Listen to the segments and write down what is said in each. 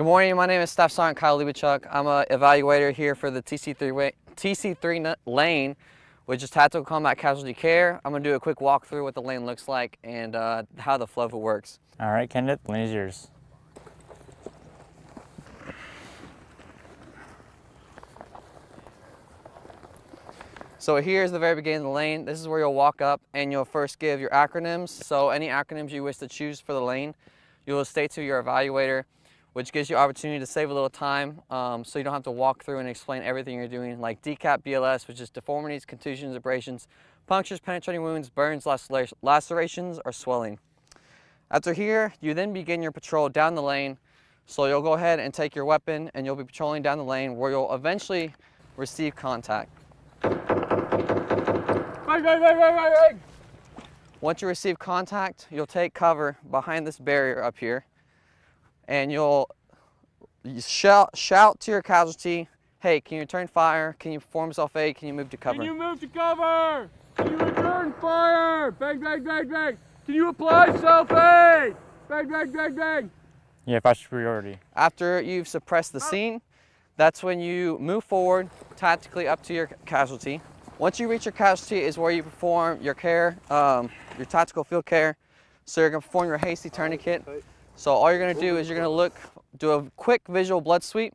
Good morning, my name is Staff Sergeant Kyle Libichuk. I'm an evaluator here for the TC3 lane, which is Tactical Combat Casualty Care. I'm going to do a quick walkthrough what the lane looks like and how the flow of it works. All right, candidate, the lane is yours. So here's the very beginning of the lane. This is where you'll walk up and you'll first give your acronyms. So any acronyms you wish to choose for the lane, you will state to your evaluator, which gives you opportunity to save a little time so you don't have to walk through and explain everything you're doing, like DCAP BLS, which is deformities, contusions, abrasions, punctures, penetrating wounds, burns, lacerations, or swelling. After here, you then begin your patrol down the lane. So you'll go ahead and take your weapon and you'll be patrolling down the lane where you'll eventually receive contact. Once you receive contact, you'll take cover behind this barrier up here and you shout to your casualty, hey, can you return fire? Can you perform self-aid? Can you move to cover? Can you move to cover? Can you return fire? Bang, bang, bang, bang. Can you apply self-aid? Bang, bang, bang, bang. Yeah, fast superiority. After you've suppressed the scene, that's when you move forward tactically up to your casualty. Once you reach your casualty is where you perform your care, your tactical field care. So you're gonna perform your hasty tourniquet. So all you're gonna do is you're gonna do a quick visual blood sweep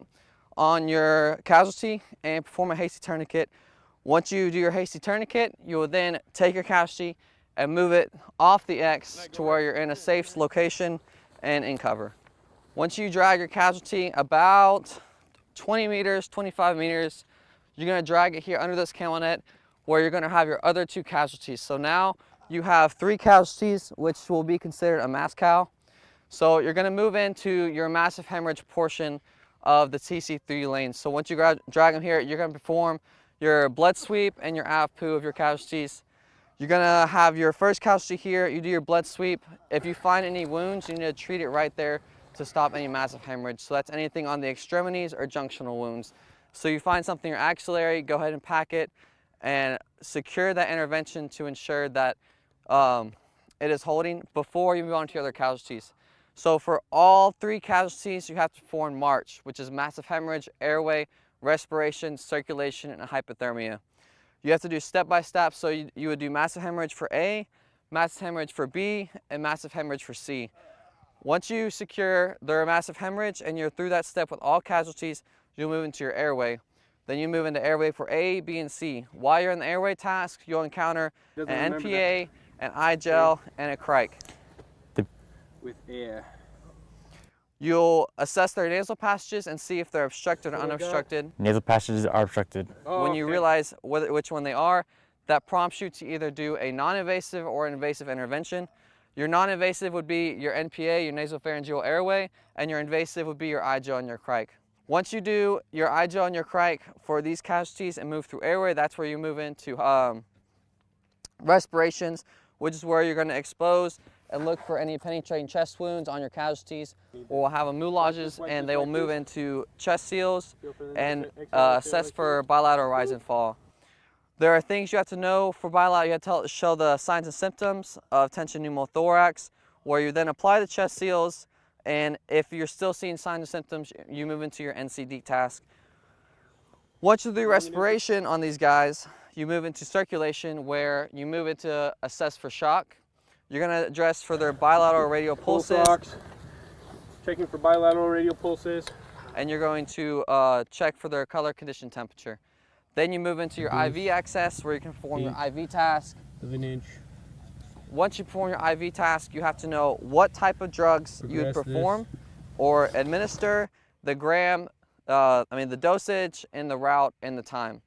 on your casualty and perform a hasty tourniquet. Once you do your hasty tourniquet, you will then take your casualty and move it off the X to where you're in a safe location and in cover. Once you drag your casualty about 20 meters, 25 meters, you're gonna drag it here under this camel net where you're gonna have your other two casualties. So now you have 3 casualties, which will be considered a mass cal. So you're gonna move into your massive hemorrhage portion of the TC3 lane. So once you drag them here, you're gonna perform your blood sweep and your AVPU of your casualties. You're gonna have your first casualty here, you do your blood sweep. If you find any wounds, you need to treat it right there to stop any massive hemorrhage. So that's anything on the extremities or junctional wounds. So you find something in your axillary, go ahead and pack it and secure that intervention to ensure that it is holding before you move on to your other casualties. So for all 3 casualties, you have to perform MARCH, which is massive hemorrhage, airway, respiration, circulation, and hypothermia. You have to do step by step. So you would do massive hemorrhage for A, massive hemorrhage for B, and massive hemorrhage for C. Once you secure their massive hemorrhage and you're through that step with all casualties, you'll move into your airway. Then you move into airway for A, B, and C. While you're in the airway task, you'll encounter an NPA, an iGel, and a crike. With air. You'll assess their nasal passages and see if they're obstructed or unobstructed. Nasal passages are obstructed. When you realize which one they are, that prompts you to either do a non-invasive or an invasive intervention. Your non-invasive would be your NPA, your nasopharyngeal airway, and your invasive would be your iGel and your crike. Once you do your iGel and your crike for these casualties and move through airway, that's where you move into respirations, which is where you're going to expose and look for any penetrating chest wounds on your casualties. We'll have them moulages and they will move into chest seals and assess for bilateral rise and fall. There are things you have to know for bilateral. You have to show the signs and symptoms of tension pneumothorax, where you then apply the chest seals, and if you're still seeing signs and symptoms, you move into your NCD task. Once you do respiration on these guys, you move into circulation, where you move into assess for shock. You're going to address for their bilateral radial pulses. Checking for bilateral radial pulses. And you're going to check for their color, condition, temperature. Then you move into your IV access, where you can perform your IV task. Of an inch. Once you perform your IV task, you have to know what type of drugs you would perform or administer, the gram, the dosage, and the route and the time.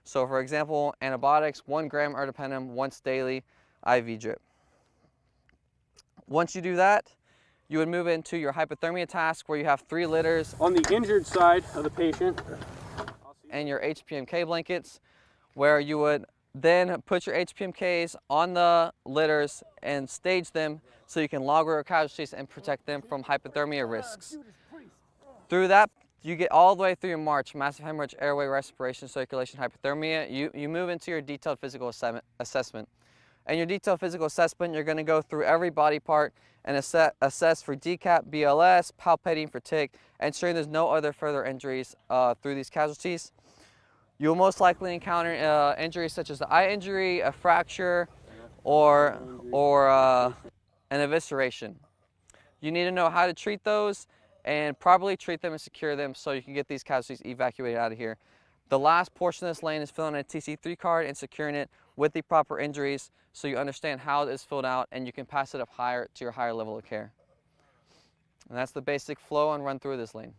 So for example, antibiotics, 1 gram ertapenem once daily, IV drip. Once you do that, you would move into your hypothermia task, where you have 3 litters. On the injured side of the patient. And your HPMK blankets, where you would then put your HPMKs on the litters and stage them so you can log your casualties and protect them from hypothermia risks. Through that, you get all the way through your MARCH, massive hemorrhage, airway, respiration, circulation, hypothermia. You move into your detailed physical assessment. In your detailed physical assessment, you're going to go through every body part and assess for DCAP, BLS, palpating for tick, ensuring there's no other further injuries through these casualties. You'll most likely encounter injuries such as an eye injury, a fracture, or an evisceration. You need to know how to treat those and properly treat them and secure them so you can get these casualties evacuated out of here. The last portion of this lane is filling out a TC3 card and securing it with the proper injuries so you understand how it is filled out and you can pass it up higher to your higher level of care. And that's the basic flow and run through of this lane.